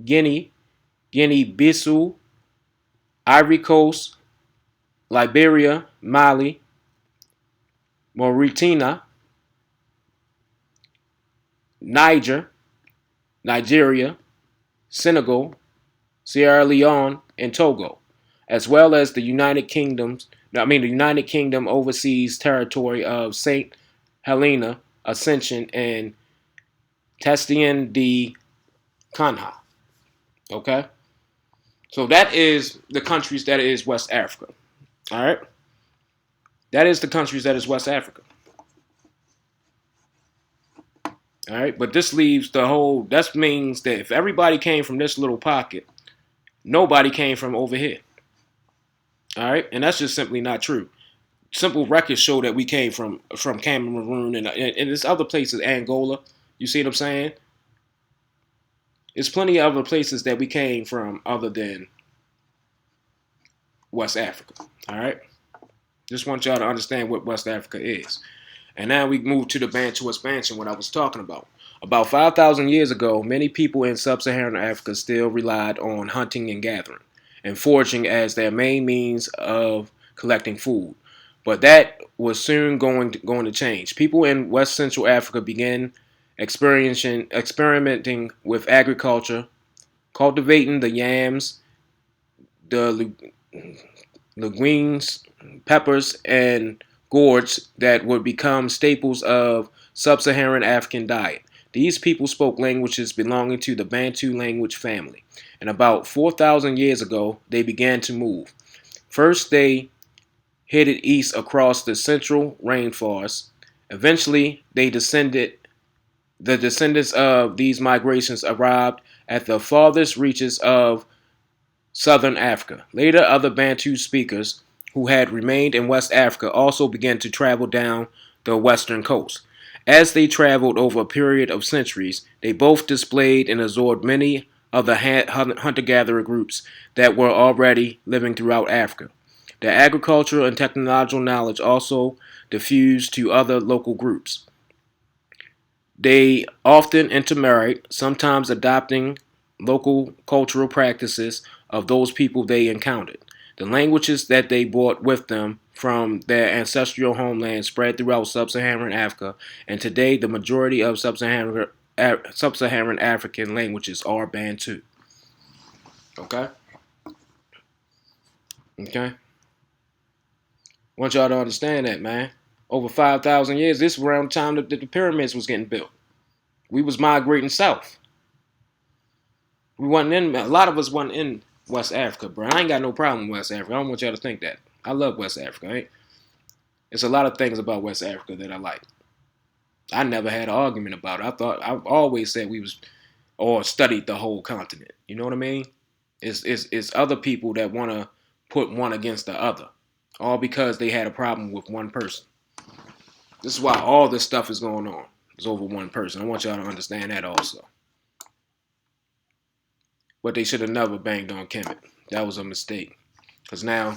Guinea-Bissau, Ivory Coast, Liberia, Mali, Mauritania, Nigeria, Senegal, Sierra Leone, and Togo, as well as the United Kingdom overseas territory of Saint Helena, Ascension, and Testien de Kanha. Okay? So that is the countries that is West Africa. All right? That is the countries that is West Africa. All right? But this leaves that means that if everybody came from this little pocket, nobody came from over here. All right? And that's just simply not true. Simple records show that we came from Cameroon and there's other places, Angola. You see what I'm saying? There's plenty of other places that we came from other than West Africa. All right? Just want y'all to understand what West Africa is. And now we move to the Bantu expansion, what I was talking about. About 5,000 years ago, many people in sub-Saharan Africa still relied on hunting and gathering and foraging as their main means of collecting food. But that was soon going to change. People in West Central Africa began experimenting with agriculture, cultivating the yams, the legumes, peppers, and gourds that would become staples of sub-Saharan African diet. These people spoke languages belonging to the Bantu language family, and about 4,000 years ago, they began to move. First, they headed east across the central rainforest. Eventually, the descendants of these migrations arrived at the farthest reaches of southern Africa. Later, other Bantu speakers who had remained in West Africa also began to travel down the western coast. As they traveled over a period of centuries, they both displayed and absorbed many of the hunter-gatherer groups that were already living throughout Africa. Their agricultural and technological knowledge also diffused to other local groups. They often intermarried, sometimes adopting local cultural practices of those people they encountered. The languages that they brought with them from their ancestral homeland spread throughout sub-Saharan Africa, and today the majority of sub-Saharan African languages are Bantu. Okay? Okay? I want y'all to understand that, man. Over 5,000 years, this was around the time that the pyramids was getting built. We was migrating south. We wasn't in. A lot of us wasn't in West Africa, bro. I ain't got no problem with West Africa. I don't want y'all to think that. I love West Africa. Right? There's a lot of things about West Africa that I like. I never had an argument about it. I've always said we was or studied the whole continent. You know what I mean? It's other people that want to put one against the other, all because they had a problem with one person. This is why all this stuff is going on. It's over one person. I want y'all to understand that also. But they should have never banged on Kemet. That was a mistake. Cause now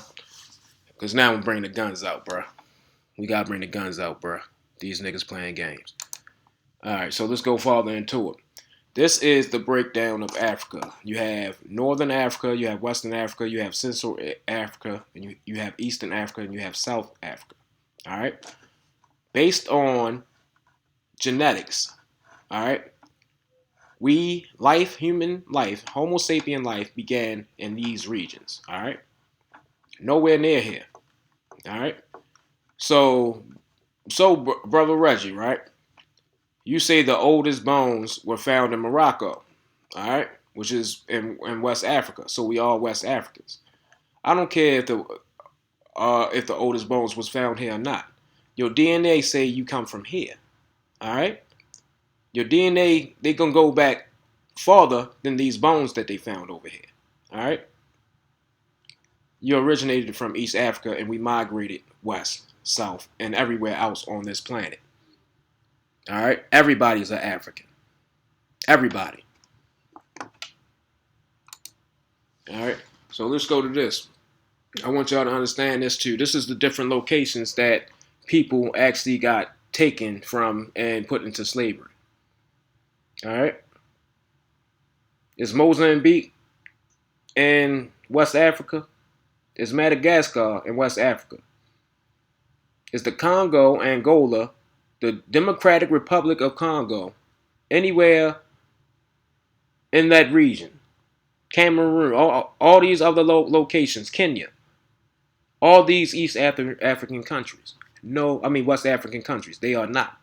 we bring the guns out, bro. We gotta bring the guns out, bro. These niggas playing games. All right, so let's go farther into it. This is the breakdown of Africa. You have Northern Africa, you have Western Africa, you have Central Africa, and you have Eastern Africa, and you have South Africa. All right, based on genetics. All right, human life, Homo sapien life began in these regions. All right, nowhere near here. All right, so brother Reggie, right? You say the oldest bones were found in Morocco, all right, which is in West Africa. So we all West Africans. I don't care if the oldest bones was found here or not. Your DNA say you come from here, all right. Your DNA they gonna go back farther than these bones that they found over here, all right. You originated from East Africa and we migrated west, south, and everywhere else on this planet. All right, everybody's an African. Everybody. All right, so let's go to this. I want y'all to understand this too. This is the different locations that people actually got taken from and put into slavery. All right, it's Mozambique in West Africa. It's Madagascar in West Africa. It's the Congo, Angola, the Democratic Republic of Congo, anywhere in that region. Cameroon, all these other locations, Kenya, all these East African countries. No, I mean West African countries. They are not.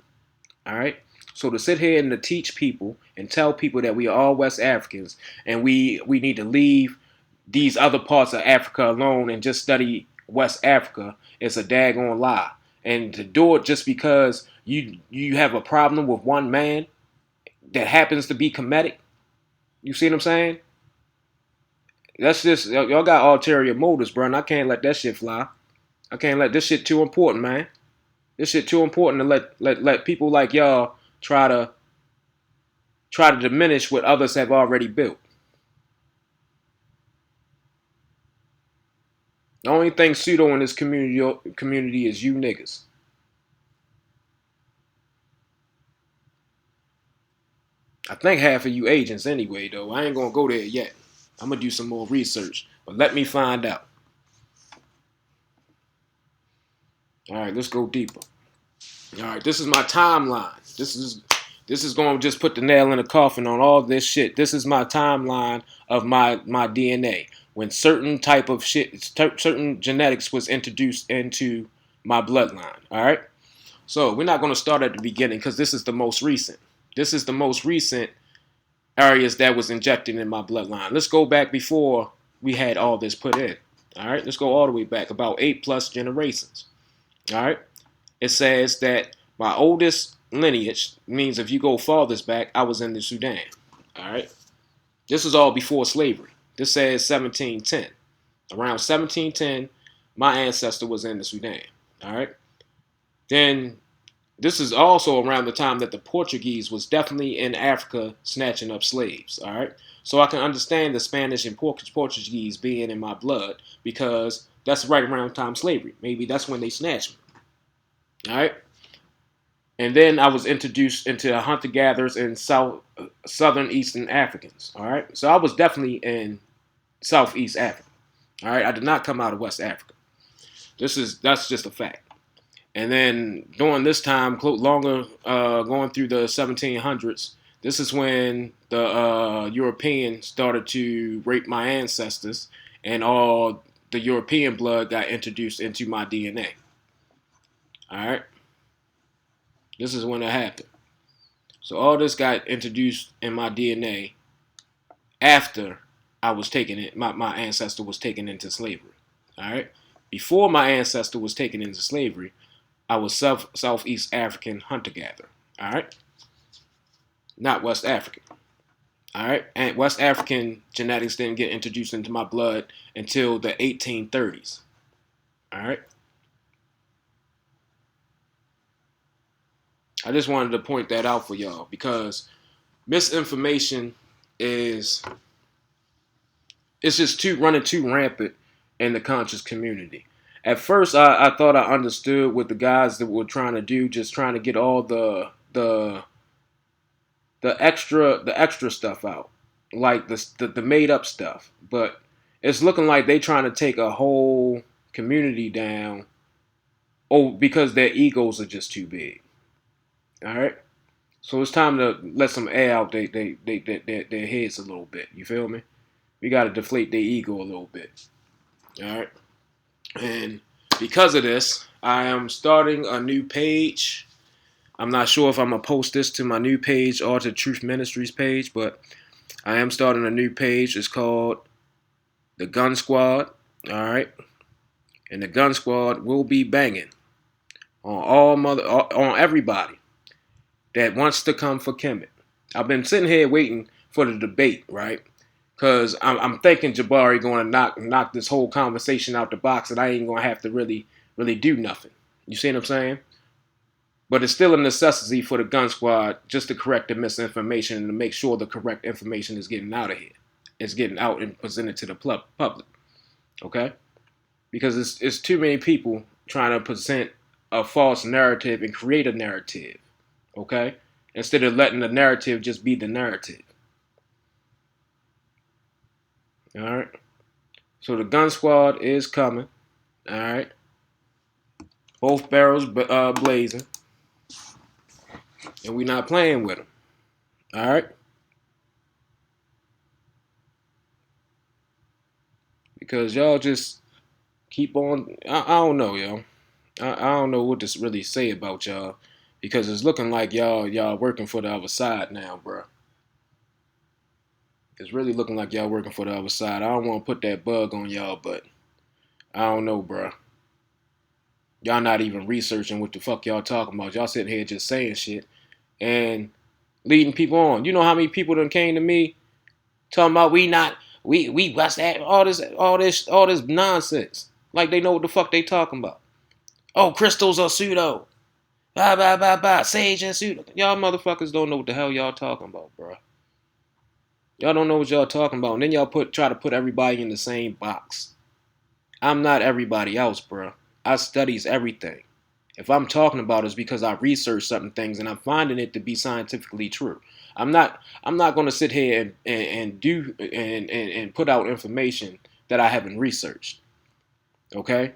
All right. So to sit here and to teach people and tell people that we are all West Africans and we need to leave these other parts of Africa alone and just study West Africa is a daggone lie. And to do it just because you have a problem with one man that happens to be Kemetic, you see what I'm saying? That's just y'all got ulterior motives, bro. And I can't let that shit fly. I can't let this shit too important, man. This shit too important to let people like y'all try to diminish what others have already built. The only thing pseudo in this community is you niggas. I think half of you agents anyway, though. I ain't gonna go there yet. I'm gonna do some more research, but let me find out. All right, let's go deeper. All right, this is my timeline. This is going to just put the nail in the coffin on all this shit. This is my timeline of my DNA when certain type of shit, certain genetics was introduced into my bloodline. All right, so we're not going to start at the beginning because this is the most recent. This is the most recent areas that was injected in my bloodline. Let's go back before we had all this put in. All right, let's go all the way back about 8+ generations. All right, it says that my oldest lineage means if you go farthest back, I was in the Sudan. All right, this is all before slavery. This says 1710. Around 1710, my ancestor was in the Sudan. All right, then this is also around the time that the Portuguese was definitely in Africa snatching up slaves. All right, so I can understand the Spanish and Portuguese being in my blood because that's right around the time of slavery. Maybe that's when they snatched me. All right, and then I was introduced into hunter gatherers and southern Eastern Africans. All right, so I was definitely in Southeast Africa. All right, I did not come out of West Africa. That's just a fact. And then during this time, longer going through the 1700s, this is when the Europeans started to rape my ancestors, and all the European blood got introduced into my DNA. All right, this is when it happened. So all this got introduced in my DNA after I was taken in. My ancestor was taken into slavery. All right, before my ancestor was taken into slavery, I was Southeast African hunter-gatherer, all right? Not West African, all right? And West African genetics didn't get introduced into my blood until the 1830s, all right? I just wanted to point that out for y'all because misinformation it's just running too rampant in the conscious community. At first, I thought I understood what the guys that were trying to do, just trying to get all the extra stuff out, like the made up stuff. But it's looking like they trying to take a whole community down. Oh, because their egos are just too big. All right, so it's time to let some air out their heads a little bit. You feel me? We got to deflate their ego a little bit. All right. And because of this, I am starting a new page. I'm not sure if I'm going to post this to my new page or to Truth Ministries page, but I am starting a new page. It's called The Gun Squad. All right. And The Gun Squad will be banging on everybody that wants to come for Kemet. I've been sitting here waiting for the debate, right? Because I'm thinking Jabari going to knock this whole conversation out the box, and I ain't going to have to really do nothing. You see what I'm saying? But it's still a necessity for the Gun Squad just to correct the misinformation and to make sure the correct information is getting out of here. It's getting out and presented to the public. Okay? Because it's too many people trying to present a false narrative and create a narrative. Okay? Instead of letting the narrative just be the narrative. All right. So the Gun Squad is coming. All right. Both barrels blazing. And we're not playing with them. All right. Because y'all just keep on. I don't know, yo. I don't know what to really say about y'all. Because it's looking like y'all working for the other side now, bro. It's really looking like y'all working for the other side. I don't want to put that bug on y'all, but I don't know, bro. Y'all not even researching what the fuck y'all talking about. Y'all sitting here just saying shit and leading people on. You know how many people done came to me talking about we West that all this nonsense. Like they know what the fuck they talking about. Oh, crystals are pseudo. Blah blah blah blah. Sage and pseudo. Y'all motherfuckers don't know what the hell y'all talking about, bro. Y'all don't know what y'all talking about. And then y'all try to put everybody in the same box. I'm not everybody else, bro. I studies everything. If I'm talking about it, it's because I research certain things and I'm finding it to be scientifically true. I'm not going to sit here and put out information that I haven't researched. Okay?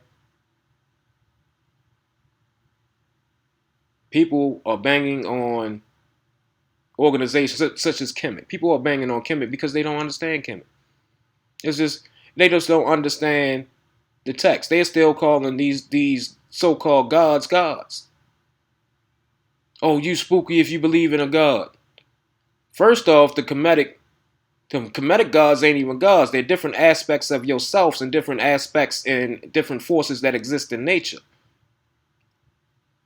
People are banging on organizations such as Kemet. People are banging on Kemet because they don't understand Kemet. It's just they just don't understand the text. They're still calling these so-called gods gods. Oh, you spooky if you believe in a god. First off, the Kemetic gods ain't even gods. They're different aspects of yourselves and different aspects and different forces that exist in nature.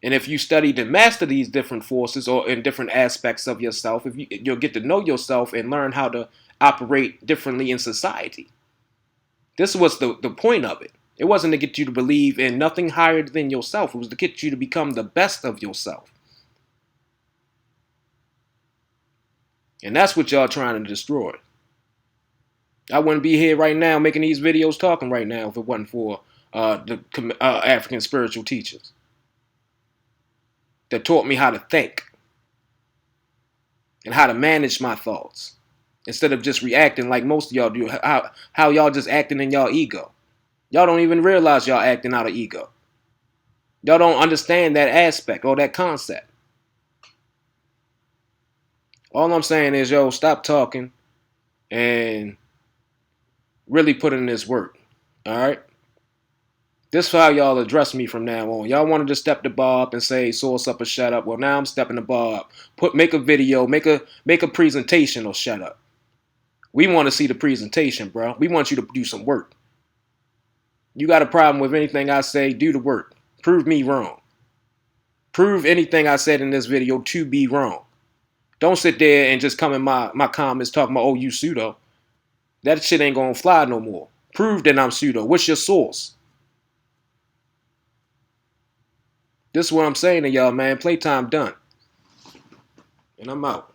And if you study to master these different forces or in different aspects of yourself, you'll get to know yourself and learn how to operate differently in society. This was the point of it. It wasn't to get you to believe in nothing higher than yourself. It was to get you to become the best of yourself. And that's what y'all trying to destroy. I wouldn't be here right now making these videos talking right now if it wasn't for the African spiritual teachers that taught me how to think and how to manage my thoughts instead of just reacting like most of y'all do. How y'all just acting in y'all ego. Y'all don't even realize y'all acting out of ego. Y'all don't understand that aspect or that concept. All I'm saying is, yo, stop talking and really put in this work. All right? This is how y'all address me from now on. Y'all wanted to step the bar up and say source up or shut up. Well, now I'm stepping the bar up. Make a video, make a presentation or shut up. We want to see the presentation, bro. We want you to do some work. You got a problem with anything I say, do the work. Prove me wrong. Prove anything I said in this video to be wrong. Don't sit there and just come in my comments talking about, oh, you pseudo. That shit ain't gonna fly no more. Prove that I'm pseudo. What's your source? This is what I'm saying to y'all, man. Playtime done. And I'm out.